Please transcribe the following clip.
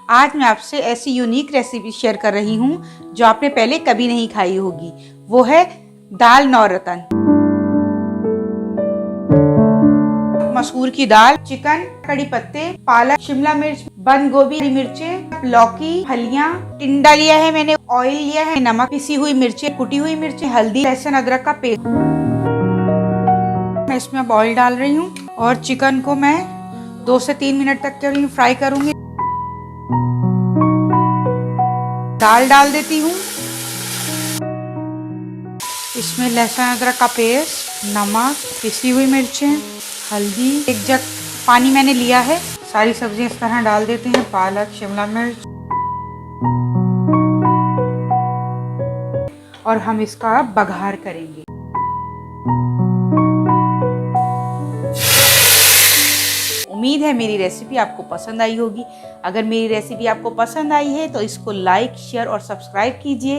आज मैं आपसे ऐसी यूनिक रेसिपी शेयर कर रही हूँ जो आपने पहले कभी नहीं खाई होगी। वो है दाल नौरतन। मसूर की दाल, चिकन, कड़ी पत्ते, पालक, शिमला मिर्च, बंद गोभी, हरी मिर्चें, लौकी, फलियां, टिंडा लिया है मैंने, ऑयल लिया है, नमक, पिसी हुई मिर्चें, कुटी हुई मिर्चें, हल्दी, लहसुन अदरक का पेस्ट। मैं इसमें अब ऑयल डाल रही हूँ और चिकन को मैं 2 से 3 मिनट तक के लिए फ्राई करूंगी। दाल डाल देती हूँ। इसमें लहसुन अदरक का पेस्ट, नमक, पिसी हुई मिर्चें, हल्दी, 1 जग पानी मैंने लिया है। सारी सब्जियां इस तरह डाल देते हैं, पालक, शिमला मिर्च, और हम इसका बघार करेंगे। उम्मीद है मेरी रेसिपी आपको पसंद आई होगी। अगर मेरी रेसिपी आपको पसंद आई है तो इसको लाइक, शेयर और सब्सक्राइब कीजिए।